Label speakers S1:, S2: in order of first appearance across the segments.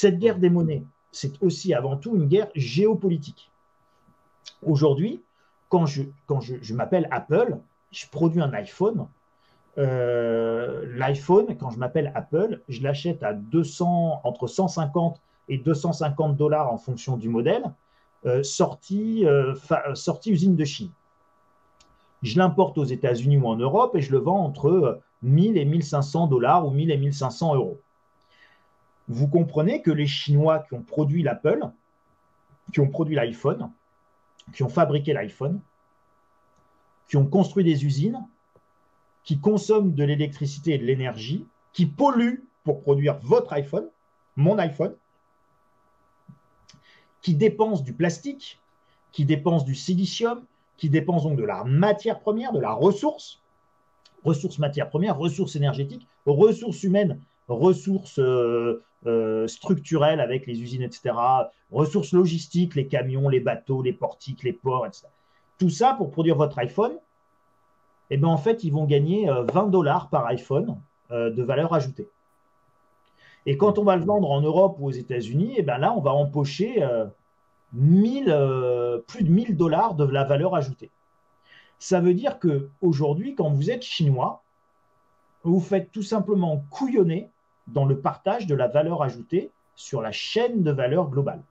S1: Cette guerre des monnaies, c'est aussi avant tout une guerre géopolitique. Aujourd'hui, quand je m'appelle Apple, je produis un iPhone. L'iPhone, quand je m'appelle Apple, je l'achète à 200, entre 150 et 250 dollars en fonction du modèle, sorti usine de Chine. Je l'importe aux États-Unis ou en Europe et je le vends entre 1000 et 1500 dollars ou 1000 et 1500 euros. Vous comprenez que les Chinois qui ont produit l'Apple, qui ont produit l'iPhone, qui ont fabriqué l'iPhone, qui ont construit des usines, qui consomment de l'électricité et de l'énergie, qui polluent pour produire votre iPhone, mon iPhone, qui dépensent du plastique, qui dépensent du silicium, qui dépensent donc de la matière première, de la ressource matière première, ressources énergétiques, ressources humaines, ressources structurelles avec les usines, etc., ressources logistiques, les camions, les bateaux, les portiques, les ports, etc. Tout ça pour produire votre iPhone, et bien en fait, ils vont gagner 20 dollars par iPhone de valeur ajoutée. Et quand on va le vendre en Europe ou aux États-Unis, et bien là, on va empocher plus de 1000 dollars de la valeur ajoutée. Ça veut dire qu'aujourd'hui, quand vous êtes chinois, vous faites tout simplement couillonner dans le partage de la valeur ajoutée sur la chaîne de valeur globale.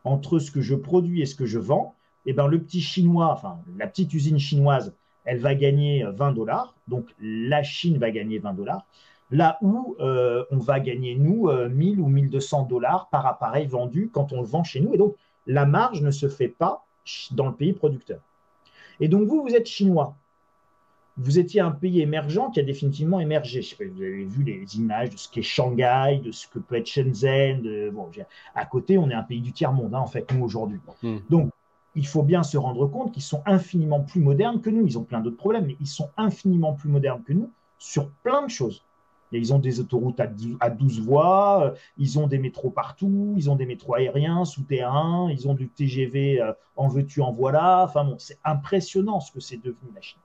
S1: Entre ce que je produis et ce que je vends, et ben le petit chinois, enfin la petite usine chinoise, elle va gagner 20 dollars, donc la Chine va gagner 20 dollars, là où on va gagner, nous, 1000 ou 1200 dollars par appareil vendu quand on le vend chez nous. Et donc, la marge ne se fait pas dans le pays producteur. Et donc, vous êtes chinois. Vous étiez un pays émergent qui a définitivement émergé. Je sais pas, vous avez vu les images de ce qu'est Shanghai, de ce que peut être Shenzhen. À côté, on est un pays du tiers-monde, en fait, nous, aujourd'hui. Donc, il faut bien se rendre compte qu'ils sont infiniment plus modernes que nous. Ils ont plein d'autres problèmes, mais ils sont infiniment plus modernes que nous sur plein de choses. Et ils ont des autoroutes à 12 voies, ils ont des métros partout, ils ont des métros aériens, souterrains, ils ont du TGV en veux-tu, en voilà. Enfin bon, c'est impressionnant ce que c'est devenu la Chine.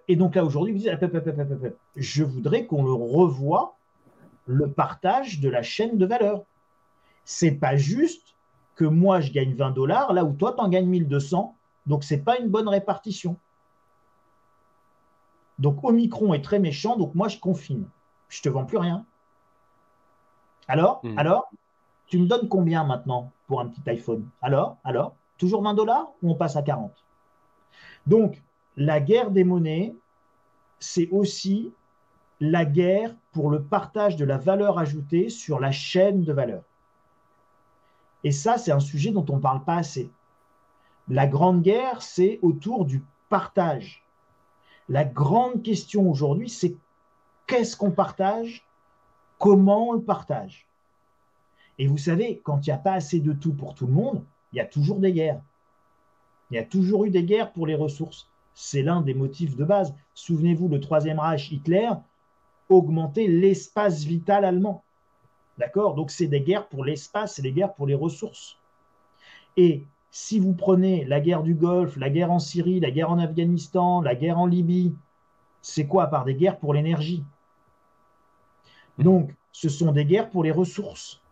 S1: Et donc là, aujourd'hui, vous dites, je voudrais qu'on le revoie, le partage de la chaîne de valeur. C'est pas juste que moi, je gagne 20 dollars, là où toi, tu en gagnes 1200, donc c'est pas une bonne répartition. Donc Omicron est très méchant, donc moi, je confine. Je te vends plus rien. Alors, tu me donnes combien maintenant pour un petit iPhone? Alors, toujours 20 dollars ou on passe à 40? Donc, la guerre des monnaies, c'est aussi la guerre pour le partage de la valeur ajoutée sur la chaîne de valeur. Et ça, c'est un sujet dont on ne parle pas assez. La grande guerre, c'est autour du partage. La grande question aujourd'hui, c'est qu'est-ce qu'on partage? Comment on le partage? Et vous savez, quand il n'y a pas assez de tout pour tout le monde, il y a toujours des guerres. Il y a toujours eu des guerres pour les ressources. C'est l'un des motifs de base. Souvenez-vous, le Troisième Reich, Hitler, augmenter l'espace vital allemand. D'accord? Donc, c'est des guerres pour l'espace, c'est des guerres pour les ressources. Et si vous prenez la guerre du Golfe, la guerre en Syrie, la guerre en Afghanistan, la guerre en Libye, c'est quoi à part des guerres pour l'énergie? Donc, ce sont des guerres pour les ressources.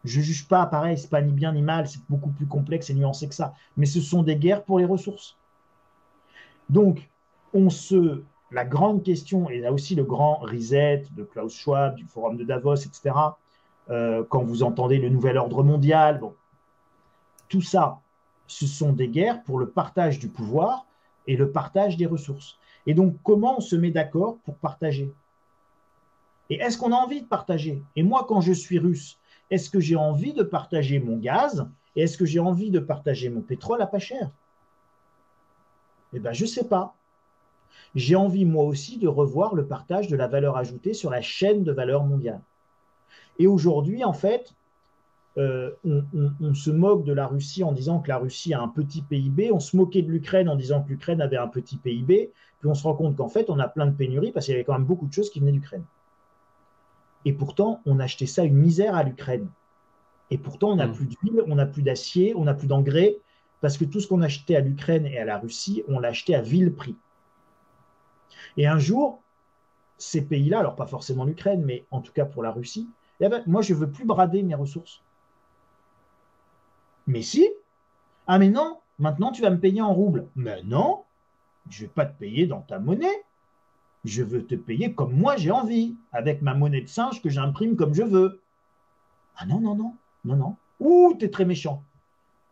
S1: Je ne juge pas, pareil, ce n'est pas ni bien ni mal, c'est beaucoup plus complexe et nuancé que ça. Mais ce sont des guerres pour les ressources. Donc, la grande question, et là aussi le grand reset de Klaus Schwab, du Forum de Davos, etc., quand vous entendez le nouvel ordre mondial, bon, tout ça, ce sont des guerres pour le partage du pouvoir et le partage des ressources. Et donc, comment on se met d'accord pour partager? Et est-ce qu'on a envie de partager? Et moi, quand je suis russe, est-ce que j'ai envie de partager mon gaz? Et est-ce que j'ai envie de partager mon pétrole à pas cher? Eh bien, je ne sais pas. J'ai envie, moi aussi, de revoir le partage de la valeur ajoutée sur la chaîne de valeur mondiale. Et aujourd'hui, en fait, on se moque de la Russie en disant que la Russie a un petit PIB. On se moquait de l'Ukraine en disant que l'Ukraine avait un petit PIB. Puis on se rend compte qu'en fait, on a plein de pénuries parce qu'il y avait quand même beaucoup de choses qui venaient d'Ukraine. Et pourtant, on achetait ça une misère à l'Ukraine. Et pourtant, on n'a plus d'huile, on n'a plus d'acier, on n'a plus d'engrais, parce que tout ce qu'on achetait à l'Ukraine et à la Russie, on l'achetait à vil prix. Et un jour, ces pays-là, alors pas forcément l'Ukraine, mais en tout cas pour la Russie, Eh ben, moi, je ne veux plus brader mes ressources. Mais si. Ah, mais non, maintenant, tu vas me payer en roubles. Mais non, je ne vais pas te payer dans ta monnaie. Je veux te payer comme moi j'ai envie, avec ma monnaie de singe que j'imprime comme je veux. Ah non, non, non, non, non. Ouh, t'es très méchant.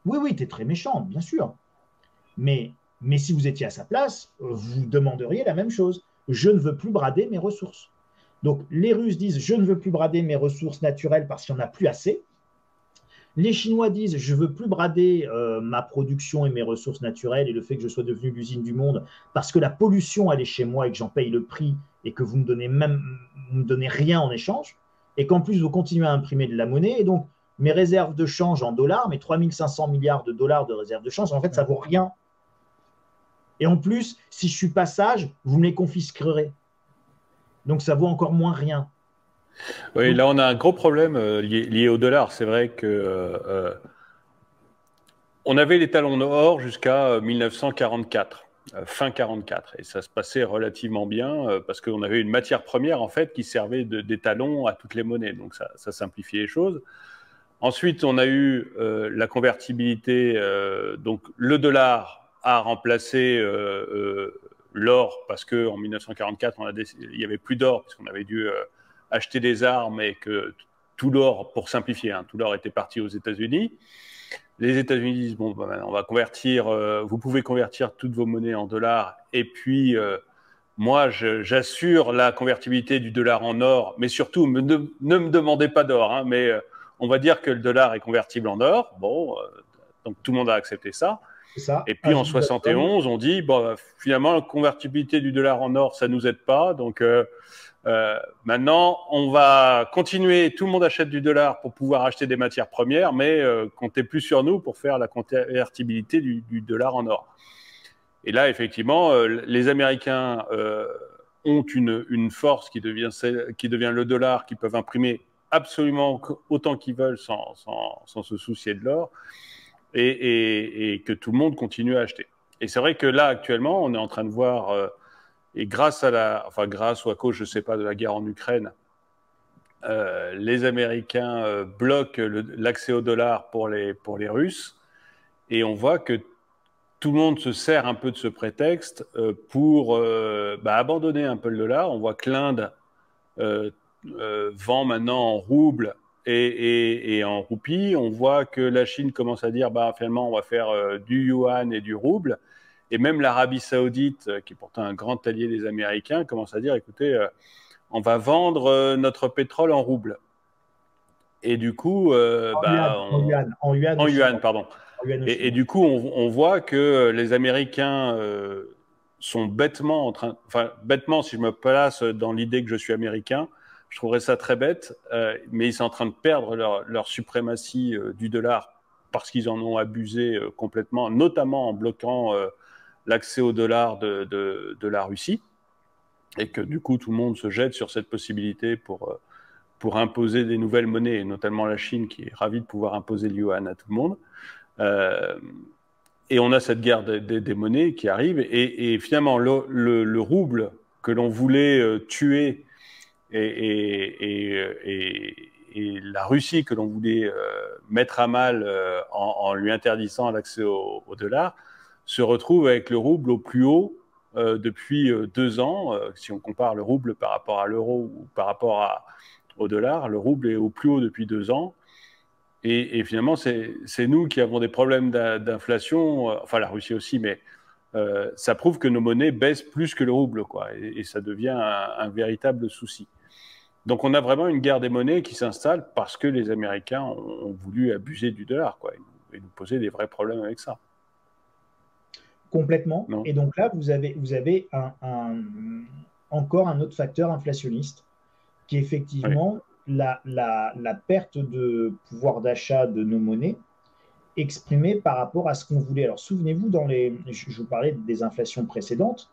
S1: Oui, oui, t'es très méchant, bien sûr. Mais si vous étiez à sa place, vous demanderiez la même chose. Je ne veux plus brader mes ressources. Donc les Russes disent je ne veux plus brader mes ressources naturelles parce qu'il n'y en a plus assez. Les Chinois disent je ne veux plus brader ma production et mes ressources naturelles et le fait que je sois devenu l'usine du monde parce que la pollution elle est chez moi et que j'en paye le prix et que vous me donnez rien en échange et qu'en plus vous continuez à imprimer de la monnaie et donc mes réserves de change en dollars, mes 3500 milliards de dollars de réserves de change, en fait ça vaut rien. Et en plus, si je suis pas sage, vous me les confisquerez. Donc ça vaut encore moins rien.
S2: Oui,
S1: Donc,
S2: là, on a un gros problème lié au dollar. C'est vrai que on avait les talons or jusqu'à 1944, fin 44, et ça se passait relativement bien parce qu'on avait une matière première en fait qui servait d'étalon à toutes les monnaies, donc ça simplifiait les choses. Ensuite, on a eu la convertibilité, donc le dollar a remplacé l'or parce qu'en 1944, il n'y avait plus d'or parce qu'on avait dû acheter des armes et que tout l'or, pour simplifier, hein, tout l'or était parti aux États-Unis. Les États-Unis disent bon, ben, on va convertir, vous pouvez convertir toutes vos monnaies en dollars, et puis moi, j'assure la convertibilité du dollar en or, mais surtout, ne me demandez pas d'or, hein, mais on va dire que le dollar est convertible en or. Bon, donc tout le monde a accepté ça.
S1: c'est ça.
S2: Et puis en
S1: Ajoute de la com.
S2: 71, on dit bon, finalement, la convertibilité du dollar en or, ça nous aide pas, donc maintenant, on va continuer, tout le monde achète du dollar pour pouvoir acheter des matières premières, mais comptez plus sur nous pour faire la convertibilité du dollar en or. Et là, effectivement, les Américains ont une force qui devient le dollar, qui peuvent imprimer absolument autant qu'ils veulent sans se soucier de l'or, et que tout le monde continue à acheter. Et c'est vrai que là, actuellement, on est en train de voir... et grâce ou à cause, je ne sais pas, de la guerre en Ukraine, les Américains bloquent l'accès au dollar pour les Russes. Et on voit que tout le monde se sert un peu de ce prétexte pour abandonner un peu le dollar. On voit que l'Inde vend maintenant en roubles et en roupies. On voit que la Chine commence à dire finalement, on va faire du yuan et du rouble. Et même l'Arabie Saoudite, qui est pourtant un grand allié des Américains, commence à dire écoutez, on va vendre notre pétrole en rouble. Et du coup,
S1: En yuan
S2: en
S1: aussi,
S2: yuan,
S1: pardon.
S2: pardon.
S1: En yuan aussi,
S2: Et
S1: ouais.
S2: du coup, on voit que les Américains sont bêtement bêtement, si je me place dans l'idée que je suis américain, je trouverais ça très bête, mais ils sont en train de perdre leur suprématie du dollar parce qu'ils en ont abusé complètement, notamment en bloquant l'accès au dollar de la Russie, et que du coup tout le monde se jette sur cette possibilité pour imposer des nouvelles monnaies, et notamment la Chine qui est ravie de pouvoir imposer le yuan à tout le monde. Et on a cette guerre des monnaies qui arrive, et finalement le rouble que l'on voulait tuer et la Russie que l'on voulait mettre à mal en lui interdisant l'accès au dollar, se retrouve avec le rouble au plus haut depuis 2 ans. Si on compare le rouble par rapport à l'euro ou par rapport au dollar, le rouble est au plus haut depuis 2 ans. Et finalement, c'est nous qui avons des problèmes d'inflation, enfin la Russie aussi, mais ça prouve que nos monnaies baissent plus que le rouble, quoi, et ça devient un véritable souci. Donc on a vraiment une guerre des monnaies qui s'installe parce que les Américains ont voulu abuser du dollar, quoi, et nous poser des vrais problèmes avec ça.
S1: Complètement.
S2: Non?
S1: Et donc là, vous avez encore un autre facteur inflationniste qui est
S2: Oui,
S1: effectivement la perte de pouvoir d'achat de nos monnaies exprimée par rapport à ce qu'on voulait. Alors souvenez-vous, je vous parlais des inflations précédentes,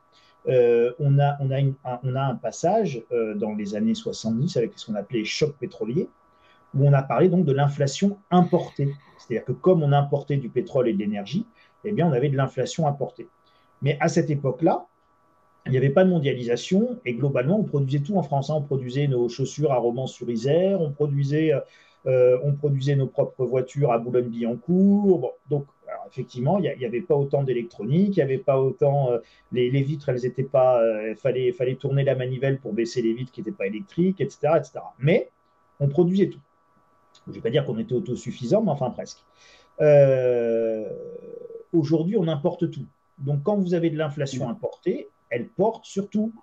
S1: on a un passage dans les années 70 avec ce qu'on appelait les chocs pétroliers, où on a parlé donc de l'inflation importée. C'est-à-dire que comme on importait du pétrole et de l'énergie, eh bien on avait de l'inflation importée. Mais à cette époque-là, il n'y avait pas de mondialisation et globalement, on produisait tout en France. On produisait nos chaussures à Romans-sur-Isère, on produisait nos propres voitures à Boulogne-Billancourt. Bon, donc, alors, effectivement, il n'y avait pas autant d'électronique, il n'y avait pas autant. Les vitres, elles n'étaient pas. Fallait tourner la manivelle pour baisser les vitres qui n'étaient pas électriques, etc., etc. Mais on produisait tout. Je ne vais pas dire qu'on était autosuffisant, mais enfin presque. Aujourd'hui, on importe tout. Donc, quand vous avez de l'inflation importée, elle porte sur tout.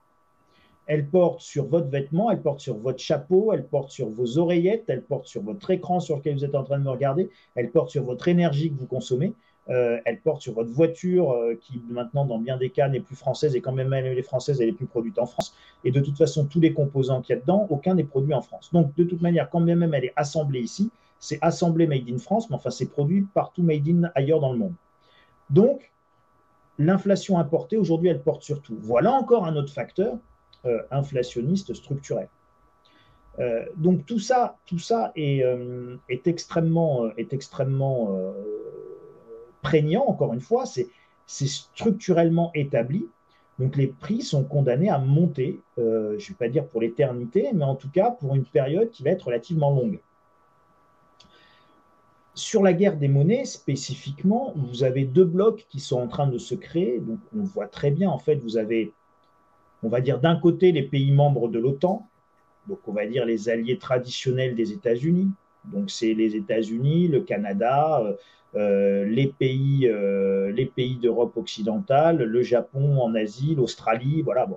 S1: Elle porte sur votre vêtement, elle porte sur votre chapeau, elle porte sur vos oreillettes, elle porte sur votre écran sur lequel vous êtes en train de me regarder, elle porte sur votre énergie que vous consommez, elle porte sur votre voiture qui maintenant dans bien des cas n'est plus française et quand même elle est française, elle est plus produite en France. Et de toute façon, tous les composants qu'il y a dedans, aucun n'est produit en France. Donc de toute manière, quand bien même elle est assemblée ici, c'est assemblé made in France, mais enfin c'est produit partout made in ailleurs dans le monde. Donc l'inflation importée aujourd'hui, elle porte sur tout. Voilà encore un autre facteur inflationniste structurel. Donc tout ça est extrêmement prégnant, encore une fois, c'est structurellement établi. Donc les prix sont condamnés à monter, je ne vais pas dire pour l'éternité, mais en tout cas pour une période qui va être relativement longue. Sur la guerre des monnaies, spécifiquement, vous avez deux blocs qui sont en train de se créer. Donc on voit très bien, en fait, vous avez, on va dire d'un côté les pays membres de l'OTAN, donc on va dire les alliés traditionnels des États-Unis. Donc c'est les États-Unis, le Canada, les pays d'Europe occidentale, le Japon en Asie, l'Australie, voilà. Bon.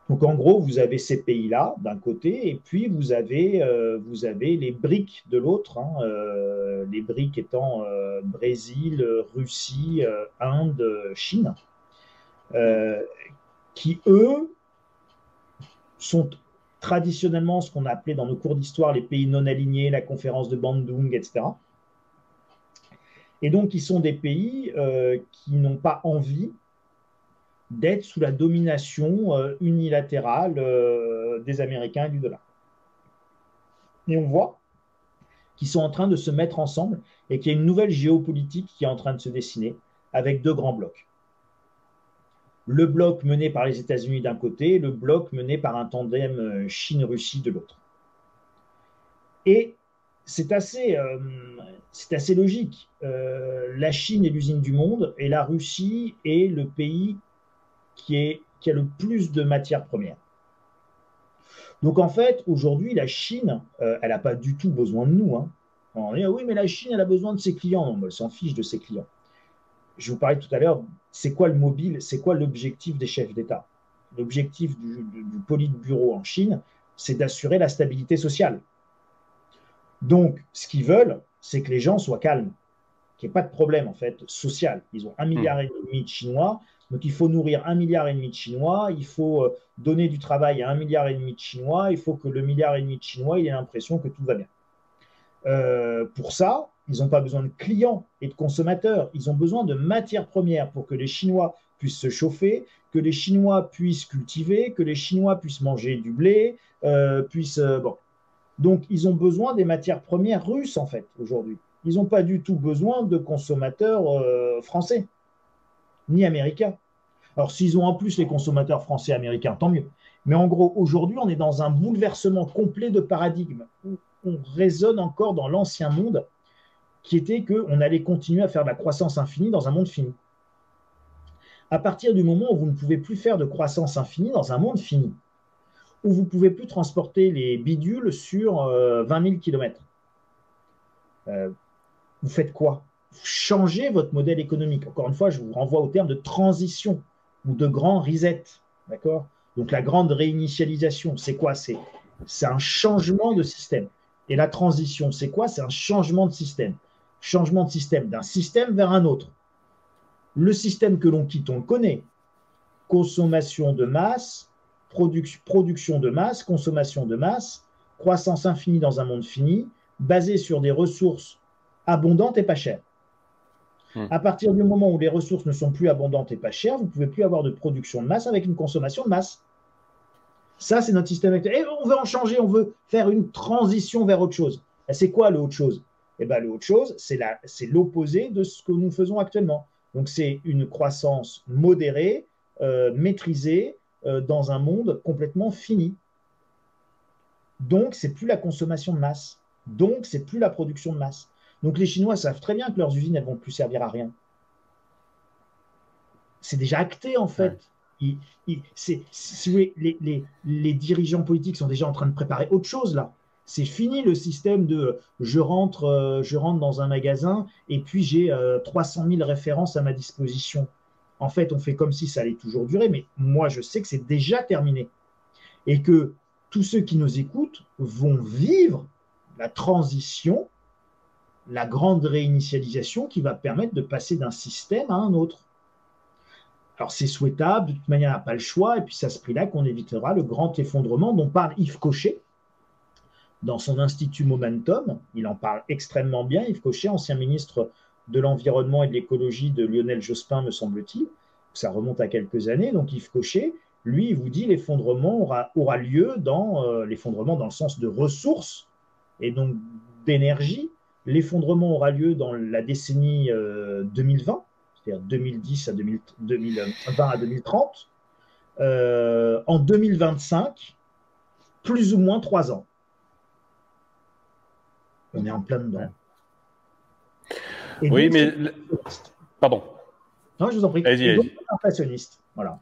S1: Donc en gros, vous avez ces pays-là d'un côté, et puis vous avez les BRIC de l'autre, hein, les BRIC étant Brésil, Russie, Inde, Chine, qui eux sont traditionnellement ce qu'on a appelé dans nos cours d'histoire les pays non alignés, la conférence de Bandung, etc. Et donc, ils sont des pays qui n'ont pas envie d'être sous la domination unilatérale des Américains et du dollar. Et on voit qu'ils sont en train de se mettre ensemble et qu'il y a une nouvelle géopolitique qui est en train de se dessiner avec deux grands blocs. Le bloc mené par les États-Unis d'un côté, le bloc mené par un tandem Chine-Russie de l'autre. Et c'est assez logique. La Chine est l'usine du monde et la Russie est le pays qui a le plus de matières premières. Donc en fait, aujourd'hui, la Chine, elle n'a pas du tout besoin de nous. Hein. On dit, oui, mais la Chine, elle a besoin de ses clients. Non, elle s'en fiche de ses clients. Je vous parlais tout à l'heure, c'est quoi le mobile, c'est quoi l'objectif des chefs d'État? L'objectif du Politburo en Chine, c'est d'assurer la stabilité sociale. Donc, ce qu'ils veulent, c'est que les gens soient calmes, qu'il n'y ait pas de problème en fait social. Ils ont 1,5 milliard de Chinois, donc il faut nourrir 1,5 milliard de Chinois, il faut donner du travail à 1,5 milliard de Chinois, il faut que le 1,5 milliard de Chinois il ait l'impression que tout va bien. Pour ça, ils n'ont pas besoin de clients et de consommateurs, ils ont besoin de matières premières pour que les Chinois puissent se chauffer, que les Chinois puissent cultiver, que les Chinois puissent manger du blé, bon. Donc, ils ont besoin des matières premières russes, en fait, aujourd'hui. Ils n'ont pas du tout besoin de consommateurs français, ni américains. Alors, s'ils ont en plus les consommateurs français et américains, tant mieux. Mais en gros, aujourd'hui, on est dans un bouleversement complet de paradigme. On résonne encore dans l'ancien monde qui était qu'on allait continuer à faire de la croissance infinie dans un monde fini. À partir du moment où vous ne pouvez plus faire de croissance infinie dans un monde fini, où vous ne pouvez plus transporter les bidules sur 20 000 km, vous faites quoi? Vous changez votre modèle économique. Encore une fois, je vous renvoie au terme de transition ou de grand reset. D'accord? Donc la grande réinitialisation, c'est quoi? C'est un changement de système. Et la transition, c'est quoi? C'est un changement de système. Changement de système d'un système vers un autre. Le système que l'on quitte, on le connaît. Consommation de masse, production de masse, consommation de masse, croissance infinie dans un monde fini, basé sur des ressources abondantes et pas chères. À partir du moment où les ressources ne sont plus abondantes et pas chères, vous ne pouvez plus avoir de production de masse avec une consommation de masse. Ça, c'est notre système actuel. Et on veut en changer, on veut faire une transition vers autre chose. C'est quoi le autre chose? Eh bien, le autre chose, c'est l'opposé de ce que nous faisons actuellement. Donc, c'est une croissance modérée, maîtrisée dans un monde complètement fini. Donc, c'est plus la consommation de masse. Donc, c'est plus la production de masse. Donc, les Chinois savent très bien que leurs usines, elles vont plus servir à rien. C'est déjà acté, en fait. Si vous voulez, les dirigeants politiques sont déjà en train de préparer autre chose, là. C'est fini le système de je rentre dans un magasin et puis j'ai 300 000 références à ma disposition. En fait, on fait comme si ça allait toujours durer, mais moi, je sais que c'est déjà terminé. Et que tous ceux qui nous écoutent vont vivre la transition, la grande réinitialisation qui va permettre de passer d'un système à un autre. Alors c'est souhaitable, de toute manière, on n'a pas le choix, et puis c'est à ce prix-là qu'on évitera le grand effondrement dont parle Yves Cochet dans son Institut Momentum. Il en parle extrêmement bien, Yves Cochet, ancien ministre de l'Environnement et de l'Écologie de Lionel Jospin, me semble-t-il. Ça remonte à quelques années. Donc Yves Cochet, lui, il vous dit l'effondrement aura lieu l'effondrement dans le sens de ressources et donc d'énergie. L'effondrement aura lieu dans la décennie 2020, c'est-à-dire 2010 à 2020 à 2030. En 2025, plus ou moins 3 ans. On est en plein dedans.
S2: Et oui, donc, mais... Pardon.
S1: Non, je vous en prie.
S2: Vas-y.
S1: Inflationniste. Voilà.